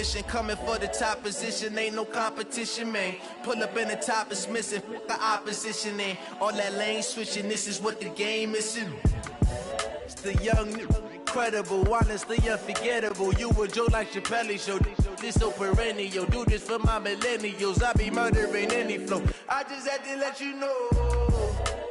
mission, coming for the top position. Ain't no competition, man. Pull up in the top is missing. Fuck the opposition, and all that lane switching. This is what the game is. It's the young, incredible, honestly unforgettable. You a Joe like Chappelle show. This so perennial. Do this for my millennials. I be murdering any flow. I just had to let you know.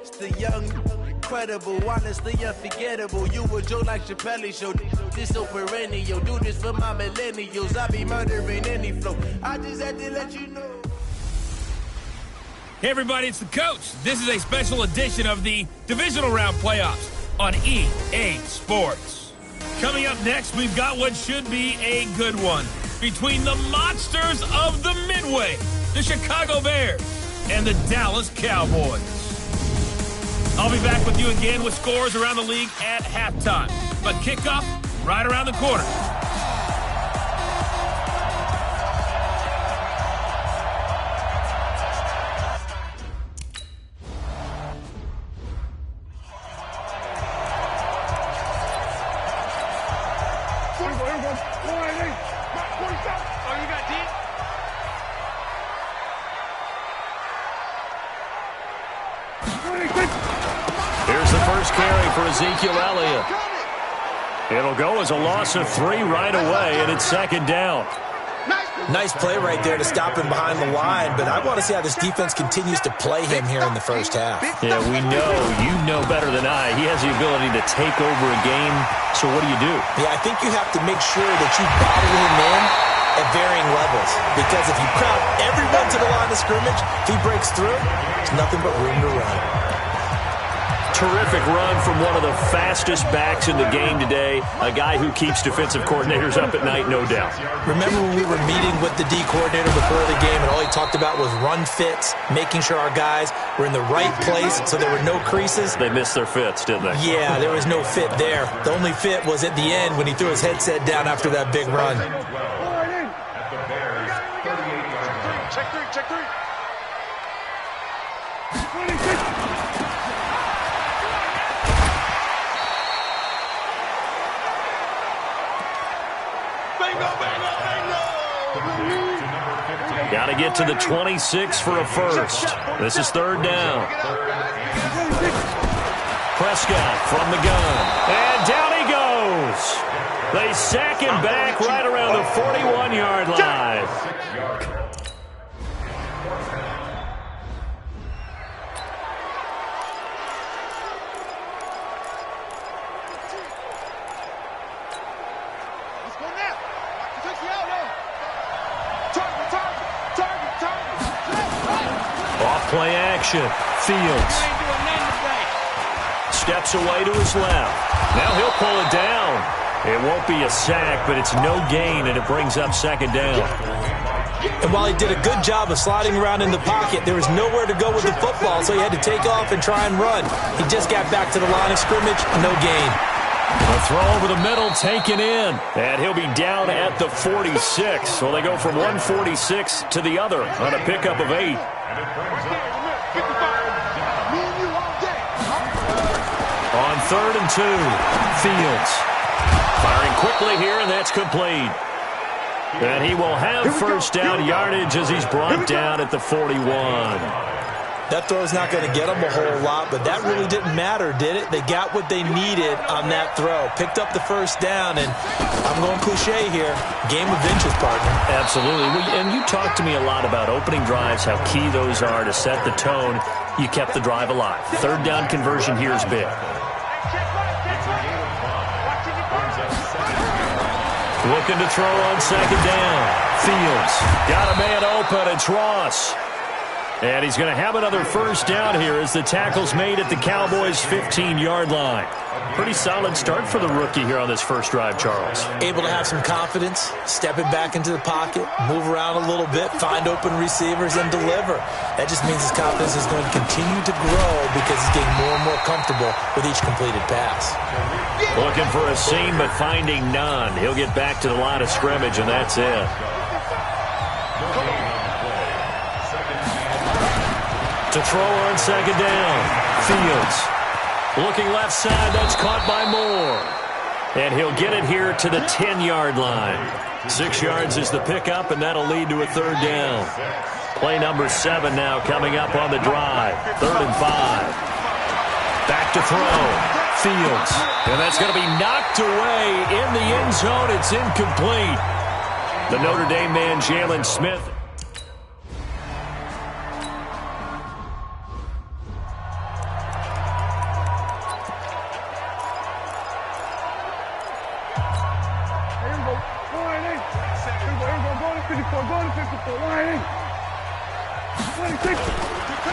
It's the young, incredible, honestly unforgettable. You a Joe like Chappelle show. This so perennial. Do this for my millennials. I be murdering any flow. I just had to let you know. Hey everybody, it's the coach. This is a special edition of the divisional round playoffs on EA Sports. Coming up next, we've got what should be a good one between the monsters of the Midway, the Chicago Bears, and the Dallas Cowboys. I'll be back with you again with scores around the league at halftime. But kickoff right around the corner. Ezekiel Elliott. It'll go as a loss of 3 right away, and it's second down. Nice play right there to stop him behind the line, but I want to see how this defense continues to play him here in the first half. Yeah, we know. You know better than I. He has the ability to take over a game, so what do? Yeah, I think you have to make sure that you bottle him in at varying levels, because if you crowd everyone to the line of scrimmage, if he breaks through, there's nothing but room to run. Terrific run from one of the fastest backs in the game today, a guy who keeps defensive coordinators up at night, no doubt. Remember when we were meeting with the D coordinator before the game and all he talked about was run fits, making sure our guys were in the right place so there were no creases? They missed their fits, didn't they? Yeah, there was no fit there. The only fit was at the end when he threw his headset down after that big run. Check three. Got to get to the 26 for a first. This is third down. Prescott from the gun. And down he goes. They sack him back right around the 41-yard line. Play action. Fields steps away to his left. Now he'll pull it down. It won't be a sack, but it's no gain, and it brings up second down. And while he did a good job of sliding around in the pocket, there was nowhere to go with the football, so he had to take off and try and run. He just got back to the line of scrimmage, no gain. A throw over the middle taken in, and he'll be down at the 46. So they go from 146 to the other on a pickup of 8. On 3rd and 2, Fields firing quickly here, and that's complete. And he will have first down yardage as he's brought down at the 41. That throw's not going to get them a whole lot, but that really didn't matter, did it? They got what they needed on that throw. Picked up the first down, and I'm going cliche here. Game of inches, partner. Absolutely. And you talked to me a lot about opening drives, how key those are to set the tone. You kept the drive alive. Third down conversion here is big. Looking to throw on second down. Fields got a man open. It's Ross. And he's going to have another first down here as the tackle's made at the Cowboys' 15-yard line. Pretty solid start for the rookie here on this first drive, Charles. Able to have some confidence, stepping back into the pocket, move around a little bit, find open receivers, and deliver. That just means his confidence is going to continue to grow because he's getting more and more comfortable with each completed pass. Looking for a seam, but finding none. He'll get back to the line of scrimmage, and that's it. To throw on second down. Fields looking left side. That's caught by Moore. And he'll get it here to the 10-yard line. 6 yards is the pickup, and that'll lead to a third down. Play number 7 now coming up on the drive. 3rd and 5. Back to throw. Fields. And that's going to be knocked away in the end zone. It's incomplete. The Notre Dame man, Jalen Smith.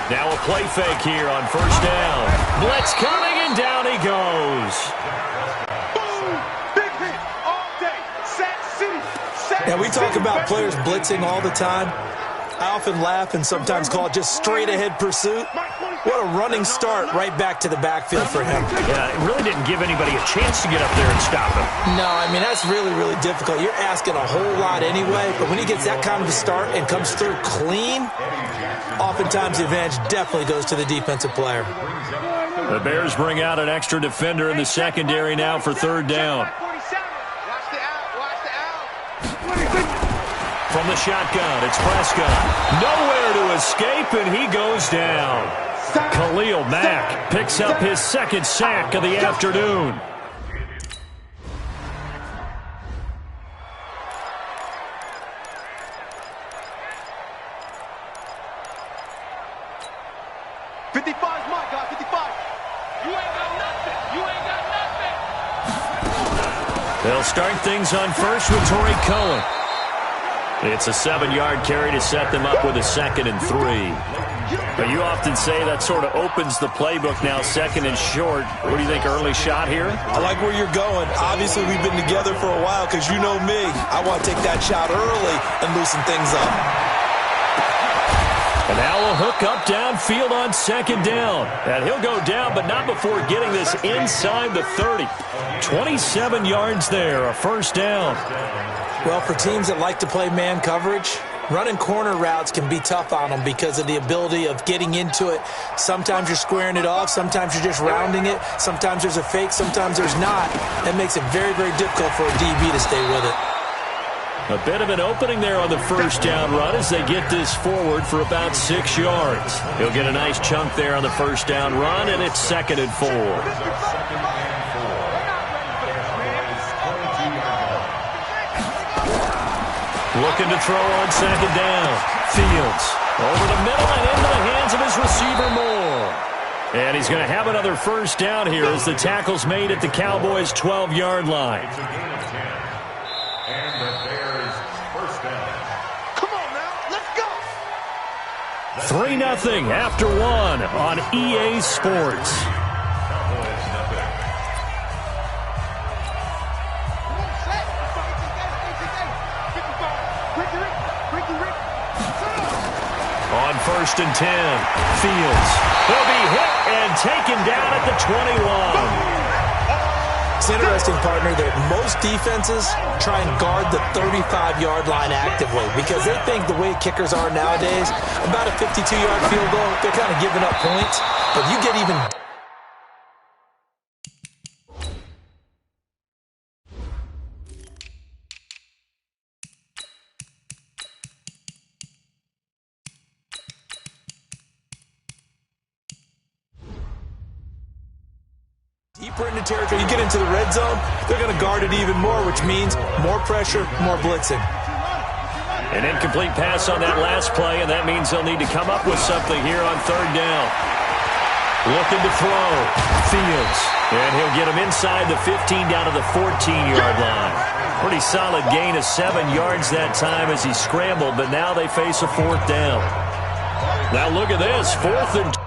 Now a play fake here on first down. Blitz coming, and down he goes. Boom! Big hit all day. Sack City. Yeah, we talk about players blitzing all the time. I often laugh and sometimes call it just straight-ahead pursuit. What a running start right back to the backfield for him. Yeah, it really didn't give anybody a chance to get up there and stop him. No, I mean, that's really, really difficult. You're asking a whole lot anyway, but when he gets that kind of a start and comes through clean, oftentimes the advantage definitely goes to the defensive player. The Bears bring out an extra defender in the secondary now for 3rd down. From the shotgun, it's Prescott. Nowhere to escape, and he goes down. Khalil Mack picks up his 2nd sack of the afternoon. They'll start things on first with Torrey Cohen. It's a 7-yard carry to set them up with a 2nd and 3. But you often say that sort of opens the playbook now, 2nd and short. What do you think, early shot here? I like where you're going. Obviously, we've been together for a while because you know me. I want to take that shot early and loosen things up. And now a hook up downfield on 2nd down. And he'll go down, but not before getting this inside the 30. 27 yards there, a 1st down. Well, for teams that like to play man coverage, running corner routes can be tough on them because of the ability of getting into it. Sometimes you're squaring it off. Sometimes you're just rounding it. Sometimes there's a fake. Sometimes there's not. That makes it very, very difficult for a DB to stay with it. A bit of an opening there on the 1st down run as they get this forward for about 6 yards. He'll get a nice chunk there on the 1st down run, and it's 2nd and 4. Looking to throw on 2nd down. Fields over the middle and into the hands of his receiver Moore. And he's going to have another 1st down here as the tackle's made at the Cowboys' 12-yard line. And the Bears' 1st down. Come on now, let's go. 3-0 after 1 on EA Sports. On 1st and 10, Fields. He'll be hit and taken down at the 21. It's interesting, partner, that most defenses try and guard the 35-yard line actively because they think the way kickers are nowadays, about a 52-yard field goal, they're kind of giving up points. But you get even... deeper into territory, you get into the red zone, they're going to guard it even more, which means more pressure, more blitzing. An incomplete pass on that last play, and that means they'll need to come up with something here on 3rd down. Looking to throw. Fields. And he'll get him inside the 15 down to the 14-yard line. Pretty solid gain of 7 yards that time as he scrambled, but now they face a 4th down. Now look at this, 4th and 2.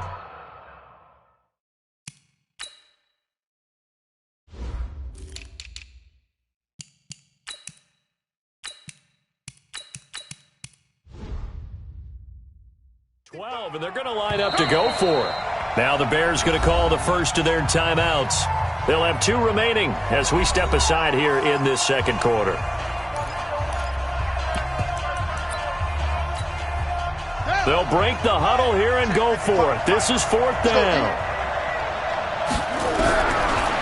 And they're going to line up to go for it. Now the Bears going to call the first of their timeouts. They'll have 2 remaining as we step aside here in this 2nd quarter. They'll break the huddle here and go for it. This is 4th down.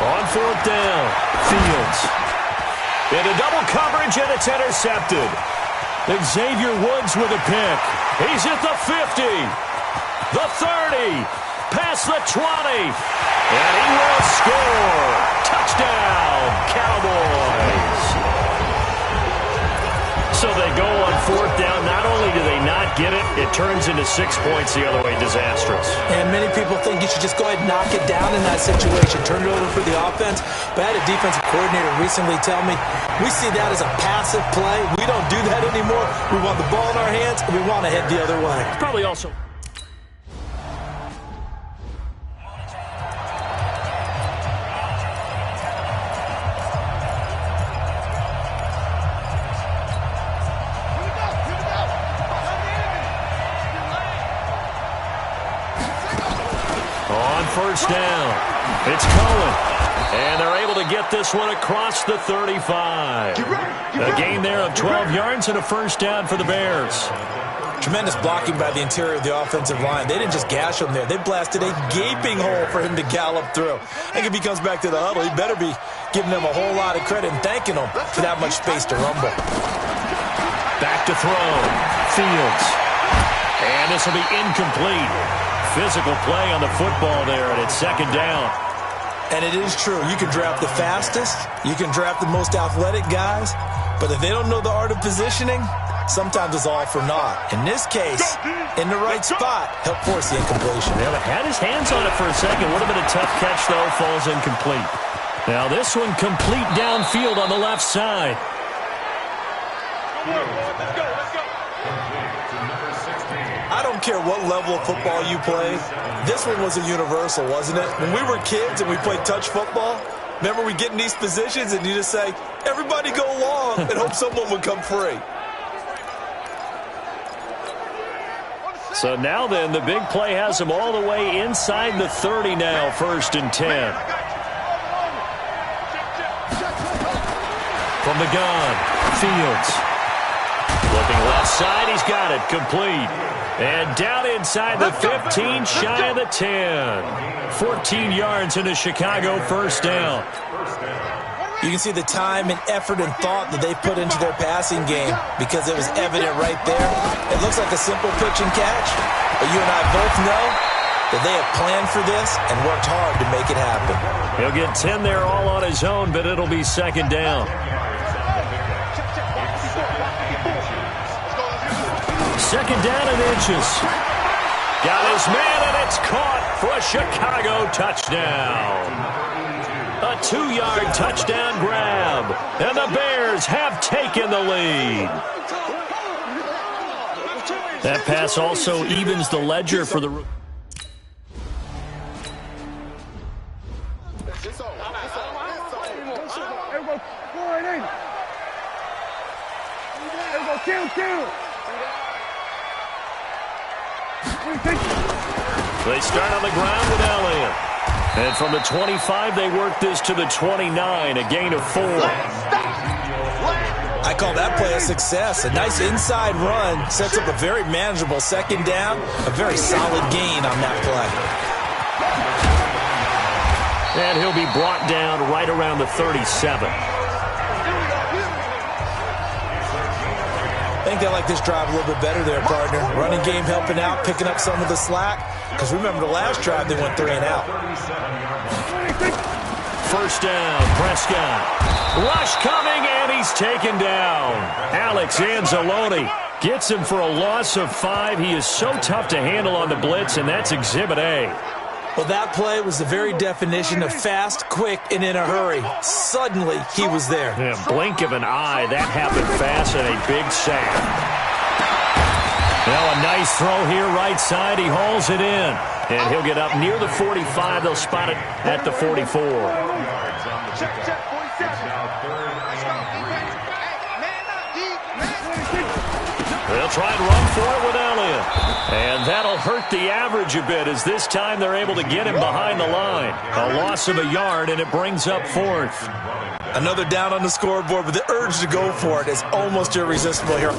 On 4th down, Fields. Into double coverage, and it's intercepted. Xavier Woods with a pick. He's at the 50, the 30, past the 20, and he will score. Touchdown, Cowboys. So they go on 4th down. Not only do they not get it, it turns into 6 points the other way. Disastrous. And many people think you should just go ahead and knock it down in that situation. Turn it over for the offense. But I had a defensive coordinator recently tell me, we see that as a passive play. We don't do that anymore. We want the ball in our hands, and we want to head the other way. Probably also... First down. It's Cohen. And they're able to get this one across the 35. A gain there of 12 yards and a first down for the Bears. Tremendous blocking by the interior of the offensive line. They didn't just gash him there. They blasted a gaping hole for him to gallop through. I think if he comes back to the huddle, he better be giving them a whole lot of credit and thanking them for that much space to rumble. Back to throw. Fields. And this will be incomplete. Physical play on the football there, and it's second down. And it is true. You can draft the fastest. You can draft the most athletic guys. But if they don't know the art of positioning, sometimes it's all for naught. In this case, in the right spot, help force the incompletion. Yeah, but had his hands on it for a second. Would have been a tough catch, though. Falls incomplete. Now this one complete downfield on the left side. I don't care what level of football you play. This one was a universal, wasn't it? When we were kids and we played touch football, remember we get in these positions and you just say, everybody go long, and hope someone would come free. So now then, the big play has him all the way inside the 30 now, 1st and 10. From the gun, Fields. Looking left side, he's got it, complete. And down inside the 15, shy of the 10. 14 yards into Chicago, first down. You can see the time and effort and thought that they put into their passing game because it was evident right there. It looks like a simple pitch and catch, but you and I both know that they have planned for this and worked hard to make it happen. He'll get 10 there all on his own, but it'll be second down. Second down and inches. Got his man, and it's caught for a Chicago touchdown. A 2-yard touchdown grab, and the Bears have taken the lead. That pass also evens the ledger for the... They start on the ground with Elliott. And from the 25, they work this to the 29, a gain of 4. I call that play a success. A nice inside run sets up a very manageable second down, a very solid gain on that play. And he'll be brought down right around the 37. I think they like this drive a little bit better there, partner. Running game helping out, picking up some of the slack. Because remember, the last drive, they went 3 and out. First down, Prescott. Rush coming, and he's taken down. Alex Anzalone gets him for a loss of 5. He is so tough to handle on the blitz, and that's Exhibit A. Well, that play was the very definition of fast, quick, and in a hurry. Suddenly, he was there. Yeah, blink of an eye. That happened fast and a big sack. Now a nice throw here right side. He hauls it in. And he'll get up near the 45. They'll spot it at the 44. They'll try and run for it with Elliott. And that'll hurt the average a bit as this time they're able to get him behind the line. A loss of a yard, and it brings up 4th. Another down on the scoreboard, but the urge to go for it is almost irresistible here.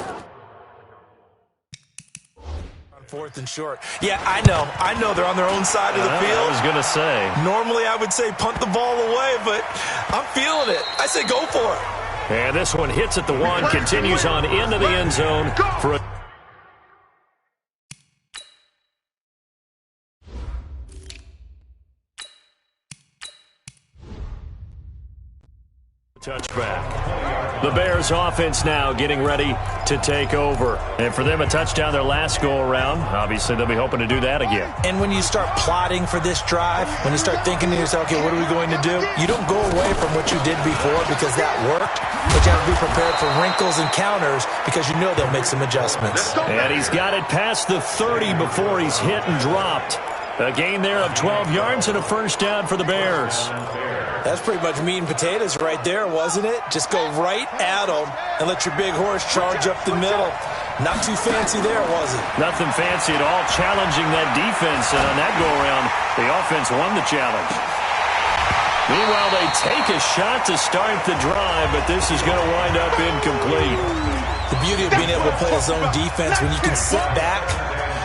4th and short. Yeah, I know they're on their own side of the field. I was going to say. Normally I would say punt the ball away, but I'm feeling it. I say go for it. And this one hits at the 1, continues on into the end zone for a touchback. The Bears offense now getting ready to take over. And for them, a touchdown their last go-around. Obviously, they'll be hoping to do that again. And when you start plotting for this drive, when you start thinking to yourself, okay, what are we going to do? You don't go away from what you did before because that worked, but you have to be prepared for wrinkles and counters because you know they'll make some adjustments. And he's got it past the 30 before he's hit and dropped. A gain there of 12 yards and a first down for the Bears. That's pretty much meat and potatoes right there, wasn't it? Just go right at them and let your big horse charge up the middle. Not too fancy there, was it? Nothing fancy at all, challenging that defense. And on that go-around, the offense won the challenge. Meanwhile, they take a shot to start the drive, but this is going to wind up incomplete. The beauty of being able to play a zone defense when you can sit back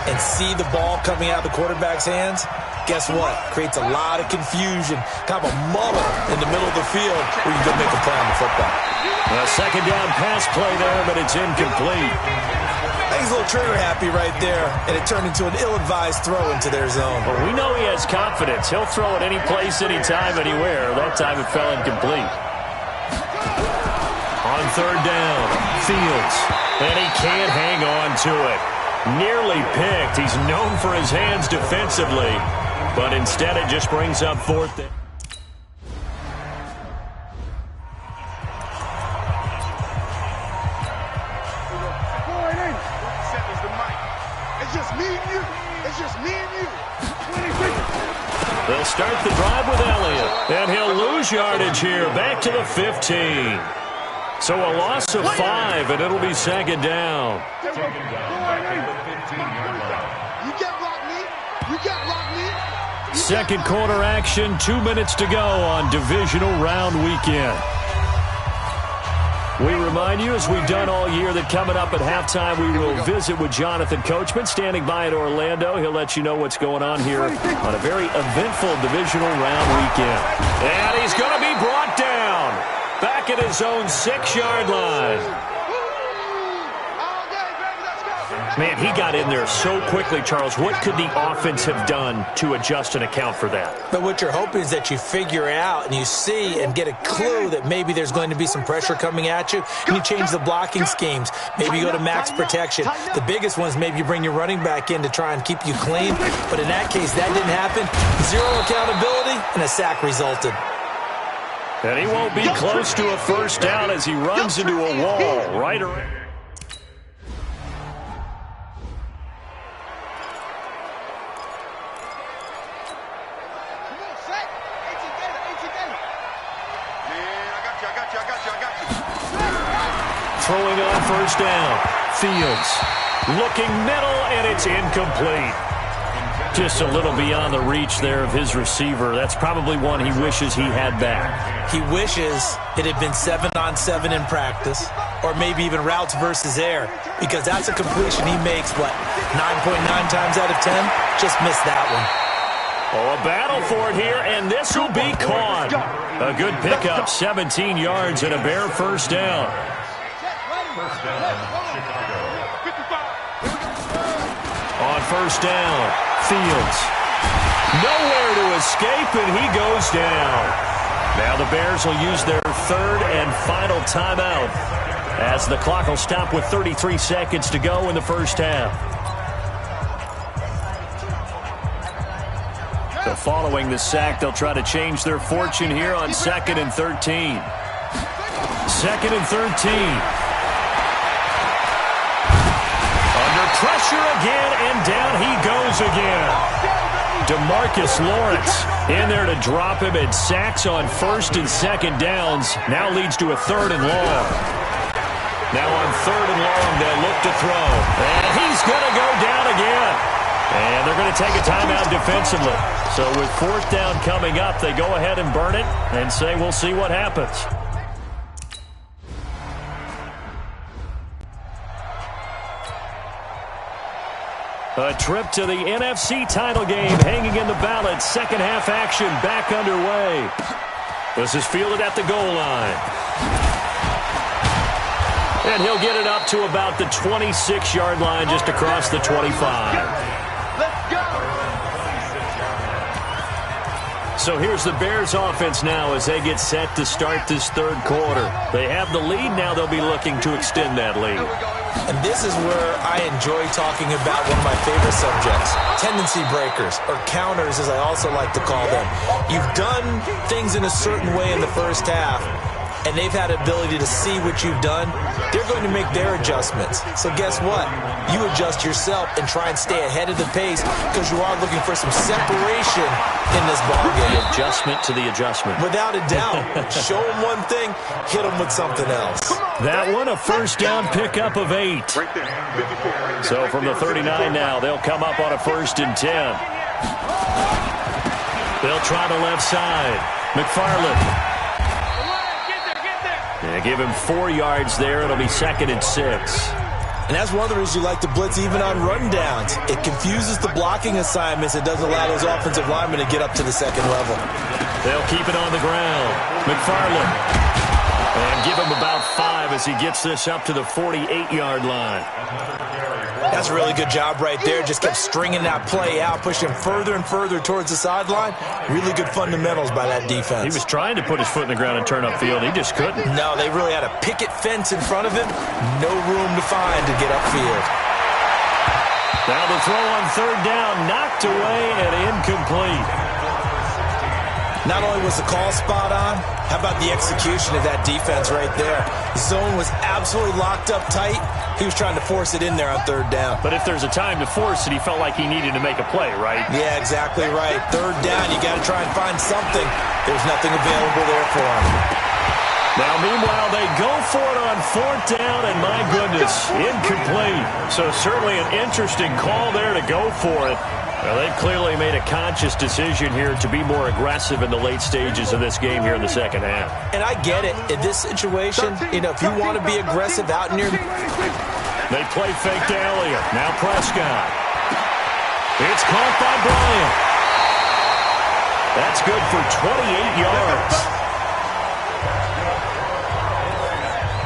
and see the ball coming out of the quarterback's hands, guess what? Creates a lot of confusion, kind of a muddle in the middle of the field where you can go make a play on the football. A second down pass play there, but it's incomplete. I think he's a little trigger happy right there, and it turned into an ill-advised throw into their zone. Well, we know he has confidence. He'll throw it any place, anytime, anywhere. That time it fell incomplete. On third down, Fields, and he can't hang on to it. Nearly picked. He's known for his hands defensively, but instead it just brings up 4th down. It's just me and you. It's just me and you. They'll start the drive with Elliott, and he'll lose yardage here, back to the 15. So a loss of 5, and it'll be second down. You can't block me. You can't block me. Second quarter action, 2 minutes to go on divisional round weekend. We remind you, as we've done all year, that coming up at halftime, we will visit with Jonathan Coachman, standing by in Orlando. He'll let you know what's going on here on a very eventful divisional round weekend. And he's going to be brought down back at his own 6-yard line. Man, he got in there so quickly, Charles. What could the offense have done to adjust and account for that? But what you're hoping is that you figure out and you see and get a clue that maybe there's going to be some pressure coming at you, and you change the blocking schemes. Maybe you go to max protection. The biggest one is maybe you bring your running back in to try and keep you clean. But in that case, that didn't happen. Zero accountability, and a sack resulted. And he won't be close to a first down as he runs into a wall right around. Throwing on first down. Fields looking middle, and it's incomplete. Just a little beyond the reach there of his receiver. That's probably one he wishes he had back. He wishes it had been 7-on-7 in practice, or maybe even routes versus air, because that's a completion he makes, 9.9 times out of 10? Just missed that one. Oh, a battle for it here, and this will be caught. A good pickup, 17 yards and a Bear first down. On first down, Fields. Nowhere to escape, and he goes down. Now the Bears will use their third and final timeout as the clock will stop with 33 seconds to go in the first half. So following the sack, they'll try to change their fortune here on 2nd and 13. 2nd and 13. Pressure again, and down he goes again. DeMarcus Lawrence in there to drop him, and sacks on 1st and 2nd downs. Now leads to a 3rd and long. Now on 3rd and long, they'll look to throw. And he's going to go down again. And they're going to take a timeout defensively. So with 4th down coming up, they go ahead and burn it and say, we'll see what happens. A trip to the NFC title game hanging in the balance. Second half action back underway. This is fielded at the goal line. And he'll get it up to about the 26-yard line, just across the 25. So here's the Bears offense now as they get set to start this third quarter. They have the lead. Now they'll be looking to extend that lead. And this is where I enjoy talking about one of my favorite subjects, tendency breakers, or counters as I also like to call them. You've done things in a certain way in the first half, and they've had ability to see what you've done. They're going to make their adjustments. So guess what? You adjust yourself and try and stay ahead of the pace because you are looking for some separation in this ballgame. The adjustment to the adjustment. Without a doubt. Show them one thing, hit them with something else. That one, a first down pickup of 8. So from the 39 now, they'll come up on a 1st and 10. They'll try the left side. McFarland. Yeah, give him 4 yards there. It'll be 2nd and 6. And that's one of the reasons you like to blitz even on rundowns. It confuses the blocking assignments. It doesn't allow those offensive linemen to get up to the second level. They'll keep it on the ground. McFarland. And give him about 5 as he gets this up to the 48-yard line. That's a really good job right there. Just kept stringing that play out, pushing further and further towards the sideline. Really good fundamentals by that defense. He was trying to put his foot in the ground and turn upfield. He just couldn't. No, they really had a picket fence in front of him. No room to find to get upfield. Now the throw on 3rd down, knocked away and incomplete. Not only was the call spot on, how about the execution of that defense right there? The zone was absolutely locked up tight. He was trying to force it in there on 3rd down. But if there's a time to force it, he felt like he needed to make a play, right? Yeah, exactly right. 3rd down, you got to try and find something. There's nothing available there for him. Now, meanwhile, they go for it on 4th down, and my goodness, incomplete. So certainly an interesting call there to go for it. Well, they've clearly made a conscious decision here to be more aggressive in the late stages of this game here in the second half. And I get it. In this situation, if you want to be aggressive out in your... They play fake to Elliott. Now Prescott. It's caught by Bryant. That's good for 28 yards.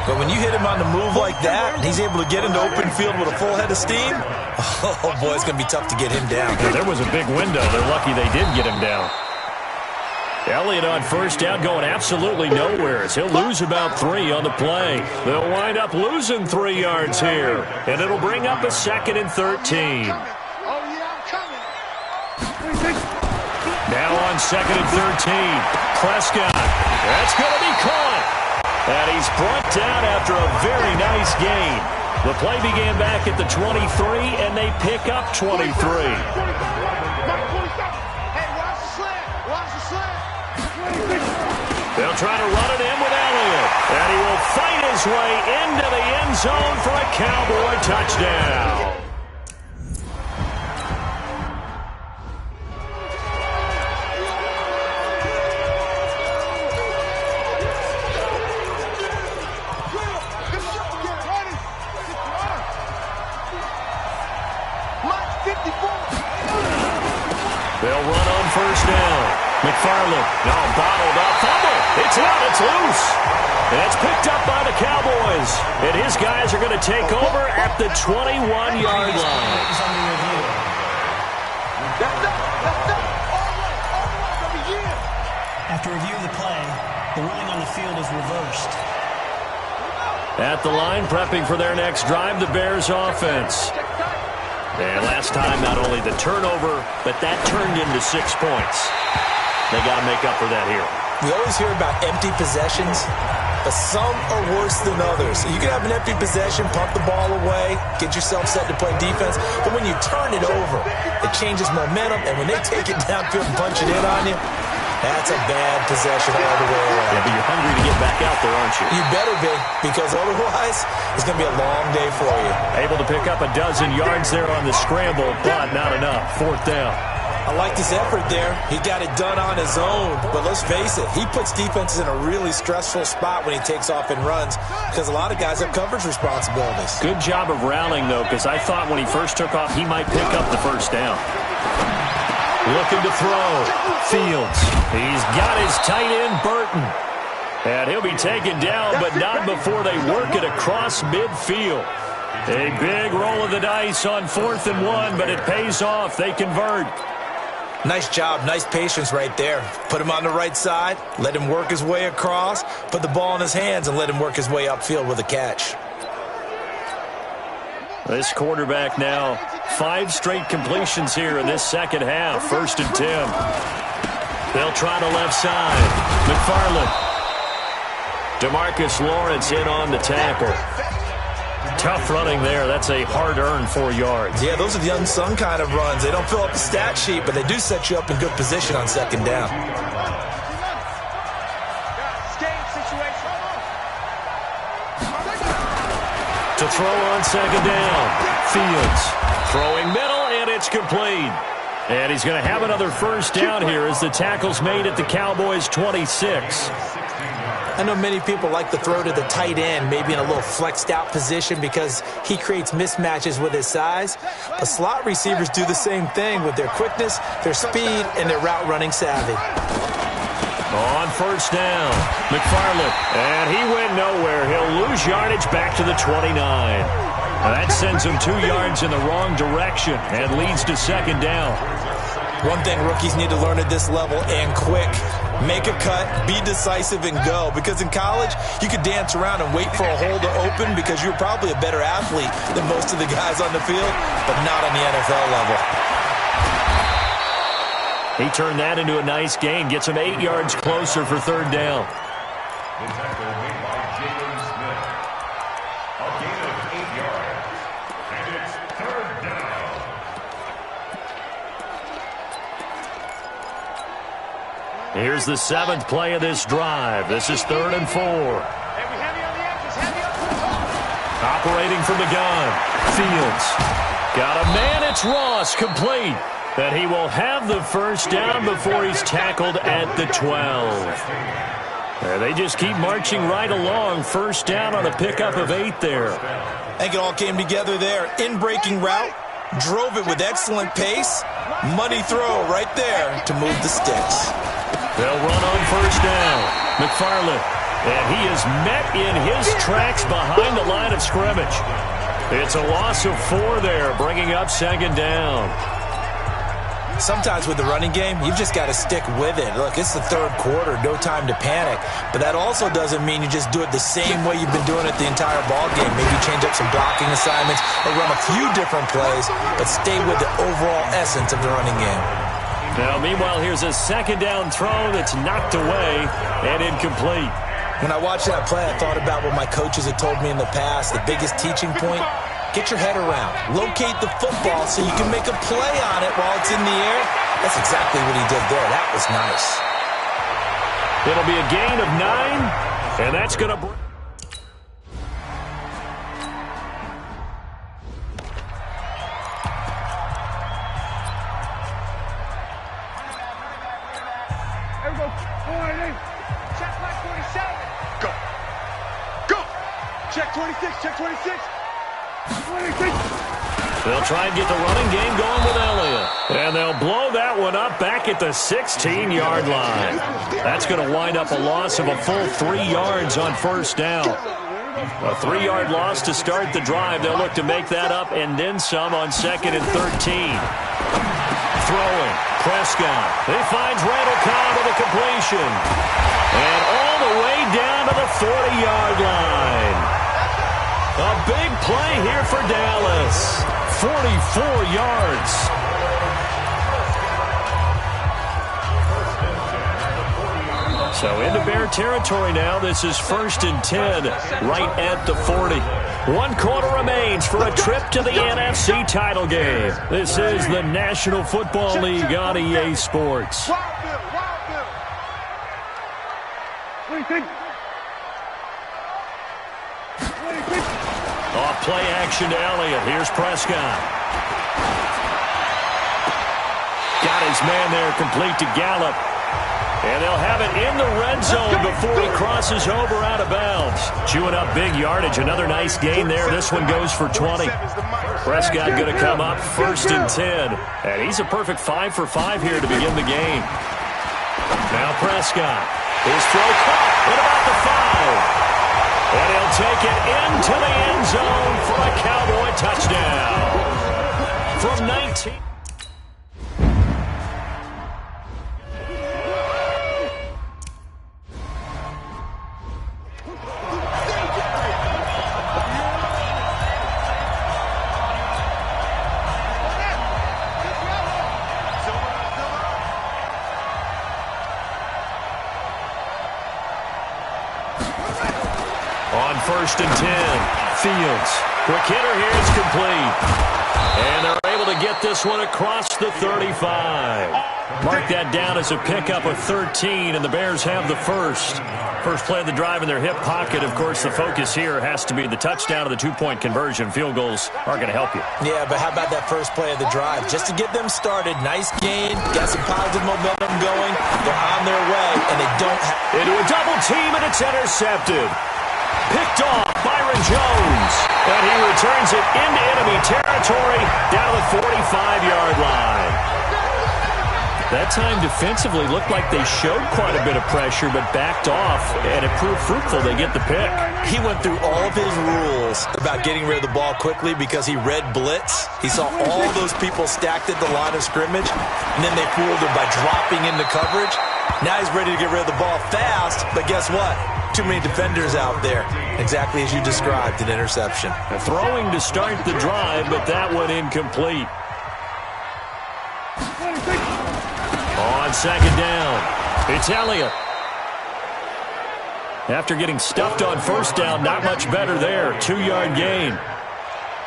But when you hit him on the move like that, and he's able to get into open field with a full head of steam, oh, boy, it's going to be tough to get him down. Yeah, there was a big window. They're lucky they did get him down. Elliott on 1st down going absolutely nowhere. He'll lose about 3 on the play. They'll wind up losing 3 yards here, and it'll bring up a 2nd and 13. Now on 2nd and 13, Prescott. That's going to be caught. And he's brought down after a very nice gain. The play began back at the 23, and they pick up 23. They'll try to run it in with Elliott. And he will fight his way into the end zone for a Cowboy touchdown. They'll run on 1st down. McFarland, no, bottled up, fumble. It's out, it's loose. And it's picked up by the Cowboys. And his guys are going to take over at the 21-yard line. After review of the play, the ruling on the field is reversed. At the line, prepping for their next drive, the Bears offense. And last time, not only the turnover, but that turned into 6 points. They got to make up for that here. We always hear about empty possessions, but some are worse than others. You can have an empty possession, pump the ball away, get yourself set to play defense, but when you turn it over, it changes momentum, and when they take it downfield and punch it in on you, that's a bad possession all the way around. Yeah, but you're hungry to get back out there, aren't you? You better be, because otherwise, it's going to be a long day for you. Able to pick up a dozen yards there on the scramble, but not enough. 4th down. I like this effort there. He got it done on his own. But let's face it, he puts defenses in a really stressful spot when he takes off and runs because a lot of guys have coverage responsibilities. Good job of rallying, though, because I thought when he first took off, he might pick up the first down. Looking to throw. Fields. He's got his tight end, Burton. And he'll be taken down, but not before they work it across midfield. A big roll of the dice on 4th and 1, but it pays off. They convert. Nice job, nice patience right there. Put him on the right side, let him work his way across, put the ball in his hands, and let him work his way upfield with a catch. This quarterback now, 5 straight completions here in this second half. 1st and 10. They'll try the left side. McFarland. DeMarcus Lawrence in on the tackle. Tough running there. That's a hard-earned 4 yards. Yeah, those are the unsung kind of runs. They don't fill up the stat sheet, but they do set you up in good position on 2nd down. To throw on 2nd down. Fields throwing middle, and it's complete. And he's going to have another first down here as the tackle's made at the Cowboys' 26. I know many people like to throw to the tight end, maybe in a little flexed out position because he creates mismatches with his size. But slot receivers do the same thing with their quickness, their speed, and their route running savvy. On 1st down, McFarland, and he went nowhere. He'll lose yardage back to the 29. Now that sends him 2 yards in the wrong direction and leads to 2nd down. One thing rookies need to learn at this level, and quick. Make a cut, be decisive, and go. Because in college, you could dance around and wait for a hole to open because you're probably a better athlete than most of the guys on the field, but not on the NFL level. He turned that into a nice gain, gets him 8 yards closer for 3rd down. The tackle made by Jacob Smith. A gain of 8 yards. And it's 3rd down. Here's the 7th play of this drive. This is 3rd and 4. Operating from the gun. Fields. Got a man. It's Ross. Complete. And he will have the first down before he's tackled at the 12. They just keep marching right along. First down on a pickup of 8 there. I think it all came together there. In-breaking route. Drove it with excellent pace. Money throw right there to move the sticks. They'll run on 1st down. McFarland. And he is met in his tracks behind the line of scrimmage. It's a loss of 4 there, bringing up 2nd down. Sometimes with the running game, you've just got to stick with it. Look, it's the 3rd quarter, no time to panic. But that also doesn't mean you just do it the same way you've been doing it the entire ball game. Maybe change up some blocking assignments or run a few different plays, but stay with the overall essence of the running game. Now, meanwhile, here's a 2nd down throw that's knocked away and incomplete. When I watched that play, I thought about what my coaches had told me in the past. The biggest teaching point, get your head around. Locate the football so you can make a play on it while it's in the air. That's exactly what he did there. That was nice. It'll be a gain of 9, and that's going to bring... There we go. 480. Check my 27. Go. Go. Check 26. Check 26. 26. They'll try and get the running game going with Elliott. And they'll blow that one up back at the 16-yard line. That's going to wind up a loss of a full 3 yards on 1st down. A 3-yard loss to start the drive. They'll look to make that up and then some on 2nd and 13. Throwing. Prescott. He finds Randall Cobb with a completion. And all the way down to the 40-yard line. A big play here for Dallas. 44 yards. So into Bear territory now. This is 1st and 10, right at the 40. 1 quarter remains for a trip to the NFC title game. This is the National Football League on EA Sports. Off play action to Elliott. Here's Prescott. Got his man there complete to Gallup. And they'll have it in the red zone before he crosses over out of bounds. Chewing up big yardage. Another nice gain there. This one goes for 20. Prescott going to come up 1st and 10. And he's a perfect 5 for 5 here to begin the game. Now Prescott. His throw caught at about the 5. And he'll take it into the end zone for a Cowboy touchdown. From 19. On 1st and 10, Fields. Quick hitter here is complete. And they're able to get this one across the 35. Mark that down as a pickup of 13, and the Bears have the first. First play of the drive in their hip pocket. Of course, the focus here has to be the touchdown of the 2-point conversion. Field goals are going to help you. Yeah, but how about that first play of the drive? Just to get them started, nice gain, got some positive momentum going. They're on their way, and they don't have... Into a double team, and it's intercepted. Picked off Byron Jones. And he returns it into enemy territory down to the 45-yard line. That time defensively looked like they showed quite a bit of pressure but backed off, and it proved fruitful. They get the pick. He went through all of his rules about getting rid of the ball quickly because he read blitz. He saw all those people stacked at the line of scrimmage, and then they fooled him by dropping into coverage. Now he's ready to get rid of the ball fast, but guess what? Too many defenders out there. Exactly as you described, an interception. Throwing to start the drive, but that one incomplete. On 2nd down, it's Elliott. After getting stuffed on 1st down, not much better there. 2-yard gain.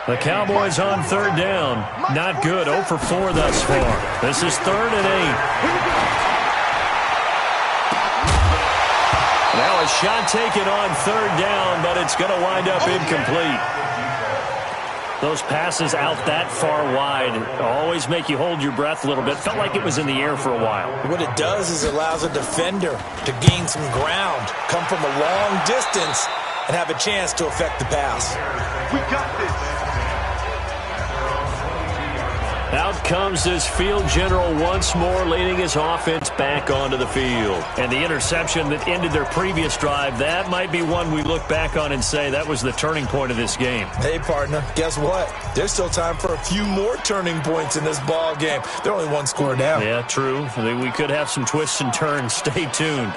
The Cowboys on 3rd down. Not good. 0 for 4 thus far. This is 3rd and 8. Now a shot taken on 3rd down, but it's going to wind up incomplete. Those passes out that far wide always make you hold your breath a little bit. Felt like it was in the air for a while. What it does is it allows a defender to gain some ground, come from a long distance, and have a chance to affect the pass. We got this. Out comes this field general once more, leading his offense back onto the field. And the interception that ended their previous drive, that might be one we look back on and say that was the turning point of this game. Hey, partner, guess what? There's still time for a few more turning points in this ball game. They're only one score down. Yeah, true. We could have some twists and turns. Stay tuned.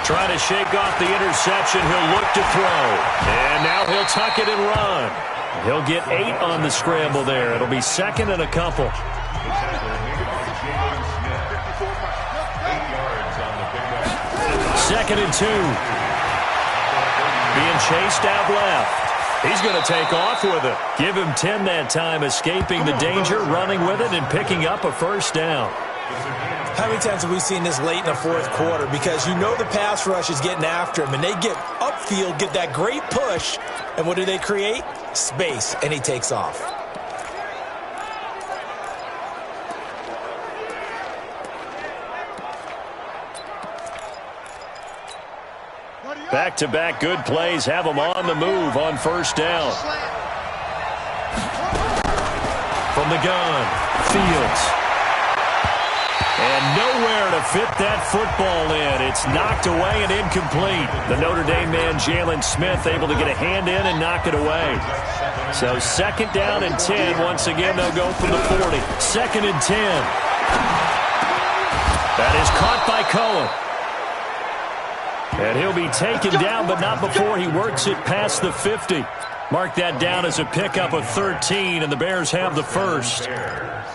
Trying to shake off the interception. He'll look to throw. And now he'll tuck it and run. He'll get 8 on the scramble there. It'll be 2nd and a couple. 2nd and 2. Being chased out left. He's going to take off with it. Give him 10 that time, escaping the danger, running with it, and picking up a 1st down. How many times have we seen this late in the 4th quarter? Because you know the pass rush is getting after him, and they get upfield, get that great push, and what do they create? Space, and he takes off. Back-to-back good plays have them on the move on 1st down. From the gun, Fields. And nowhere to fit that football in. It's knocked away and incomplete. The Notre Dame man, Jalen Smith, able to get a hand in and knock it away. So 2nd down and 10. Once again, they'll go from the 40. 2nd and 10. That is caught by Cohen. And he'll be taken down, but not before he works it past the 50. Mark that down as a pickup of 13, and the Bears have the first.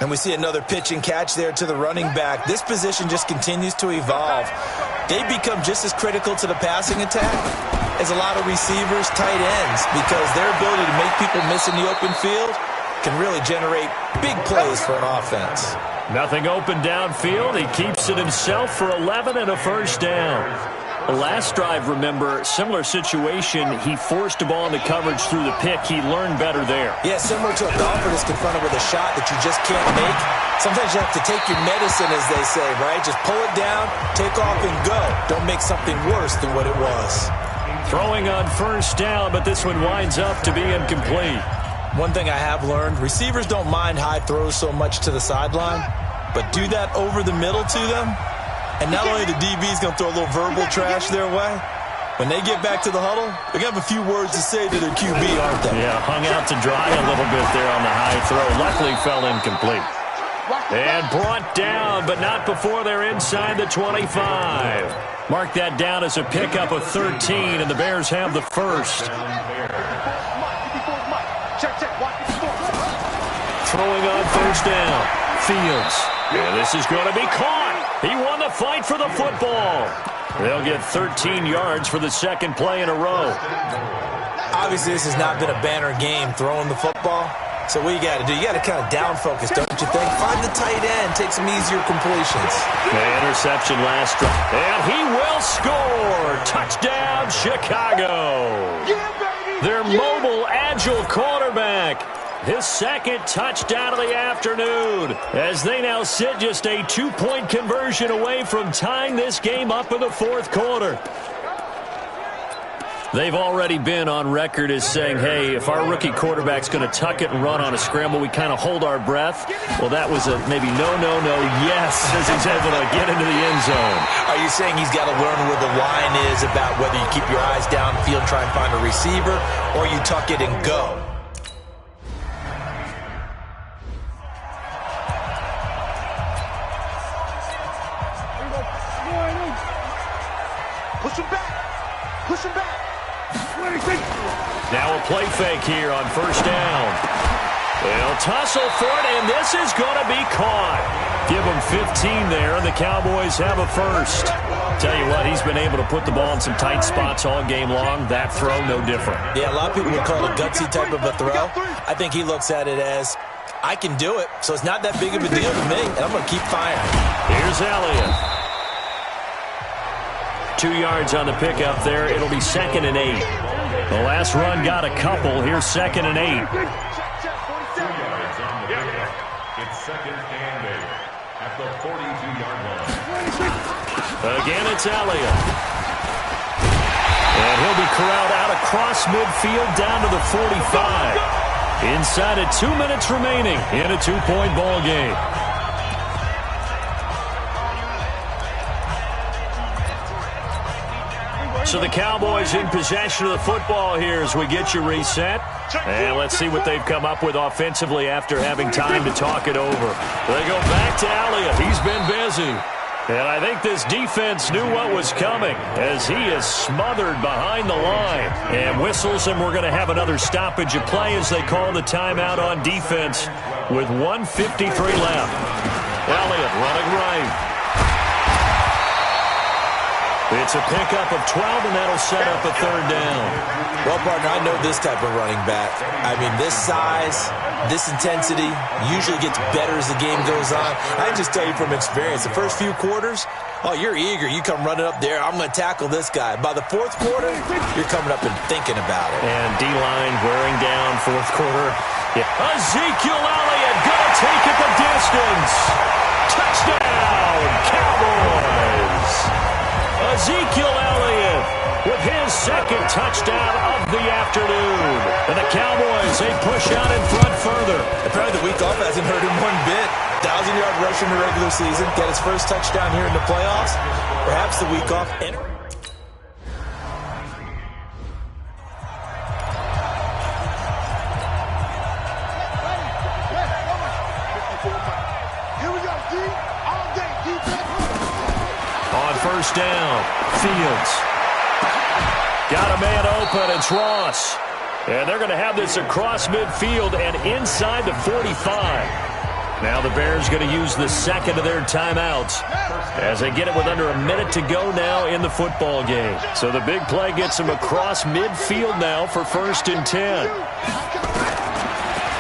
And we see another pitch and catch there to the running back. This position just continues to evolve. They become just as critical to the passing attack as a lot of receivers, tight ends, because their ability to make people miss in the open field can really generate big plays for an offense. Nothing open downfield. He keeps it himself for 11 and a 1st down. Last drive, remember, similar situation. He forced a ball into coverage through the pick. He learned better there. Yeah, similar to a golfer that's confronted with a shot that you just can't make. Sometimes you have to take your medicine, as they say, right? Just pull it down, take off, and go. Don't make something worse than what it was. Throwing on first down, but this one winds up to be incomplete. One thing I have learned, receivers don't mind high throws so much to the sideline, but do that over the middle to them, and not only the DB's going to throw a little verbal trash their way, when they get back to the huddle, they're going to have a few words to say to their QB, aren't they? Yeah, hung out to dry a little bit there on the high throw. Luckily fell incomplete. And brought down, but not before they're inside the 25. Mark that down as a pickup of 13, and the Bears have the first. Throwing on first down. Fields. Yeah, this is going to be caught. He won the fight for the football. They'll get 13 yards for the second play in a row. Obviously, this has not been a banner game throwing the football. So what you got to do, you got to kind of down focus, don't you think? Find the tight end, take some easier completions. The interception last drive. And he will score. Touchdown, Chicago. Their mobile, agile quarterback. His second touchdown of the afternoon, as they now sit just a 2-point conversion away from tying this game up in the fourth quarter. They've already been on record as saying, hey, if our rookie quarterback's going to tuck it and run on a scramble, we kind of hold our breath. Well, that was a maybe no, yes, as he's able to get into the end zone. Are you saying he's got to learn where the line is about whether you keep your eyes downfield and try and find a receiver, or you tuck it and go? Push him back. Push him back. Now a play fake here on first down. They'll tussle for it, and this is going to be caught. Give them 15 there, and the Cowboys have a first. Tell you what, he's been able to put the ball in some tight spots all game long. That throw, no different. Yeah, a lot of people would call it a gutsy type of a throw. I think he looks at it as, I can do it, so it's not that big of a deal to me, and I'm going to keep firing. Here's Elliott. 2 yards on the pickup there. It'll be 2nd and 8. The last run got a couple. Here's 2nd and 8. 2 yards on the pickup. It's 2nd and 8 at the 42-yard line. Again, it's Elliott. And he'll be corralled out across midfield down to the 45. Inside of 2 minutes remaining in a 2-point ball game. So the Cowboys in possession of the football here as we get you reset. And let's see what they've come up with offensively after having time to talk it over. They go back to Elliott. He's been busy. And I think this defense knew what was coming as he is smothered behind the line. And whistles, and we're going to have another stoppage of play as they call the timeout on defense with 1:53 left. Elliott running right. It's a pickup of 12, and that'll set up a third down. Well, partner, I know this type of running back. I mean, this size, this intensity usually gets better as the game goes on. I can just tell you from experience, the first few quarters, oh, you're eager. You come running up there, I'm going to tackle this guy. By the fourth quarter, you're coming up and thinking about it. And D-line wearing down fourth quarter. Yeah. Ezekiel Elliott going to take it the distance. Touchdown, Cowboys. Ezekiel Elliott with his second touchdown of the afternoon. And the Cowboys, they push out in front further. Apparently the week off hasn't hurt him one bit. 1,000-yard rush in the regular season. Got his first touchdown here in the playoffs. Perhaps the week off. Here we go, D. All day, defense. On first down, Fields. Got a man open, it's Ross. And they're going to have this across midfield and inside the 45. Now the Bears going to use the second of their timeouts as they get it with under a minute to go now in the football game. So the big play gets them across midfield now for 1st and 10.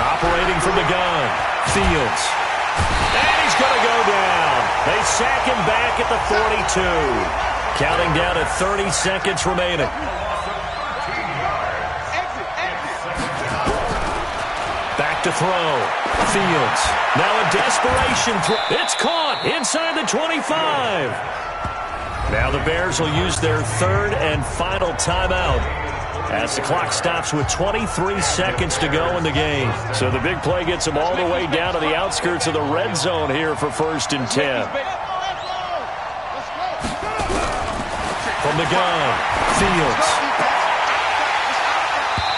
Operating from the gun, Fields. And he's going to go down. They sack him back at the 42. Counting down at 30 seconds remaining. Back to throw. Fields. Now a desperation throw. It's caught inside the 25. Now the Bears will use their third and final timeout as the clock stops with 23 seconds to go in the game. So the big play gets them all the way down to the outskirts of the red zone here for 1st and 10. From the gun, Fields.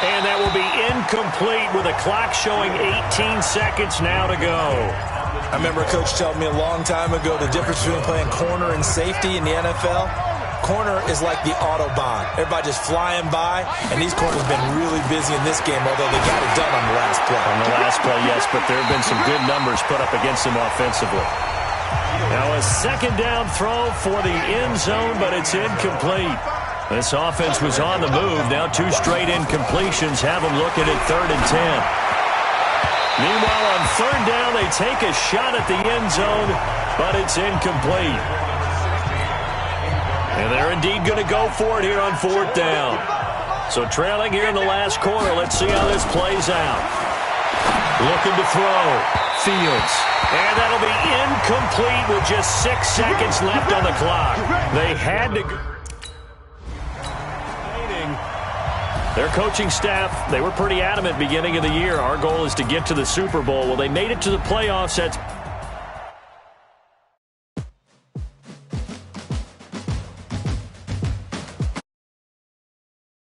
And that will be incomplete with a clock showing 18 seconds now to go. I remember a coach telling me a long time ago the difference between playing corner and safety in the NFL. Corner is like the Autobahn. Everybody just flying by, and these corners have been really busy in this game, although they got it done on the last play. On the last play, yes, but there have been some good numbers put up against them offensively. Now a second down throw for the end zone, but it's incomplete. This offense was on the move. Now 2 straight incompletions have them looking at 3rd and 10. Meanwhile, on 3rd down, they take a shot at the end zone, but it's incomplete. And they're indeed going to go for it here on 4th down. So trailing here in the last quarter, let's see how this plays out. Looking to throw. Fields. And that'll be incomplete with just 6 seconds left on the clock. They had to go. Their coaching staff, they were pretty adamant beginning of the year. Our goal is to get to the Super Bowl. Well, they made it to the playoffs. That's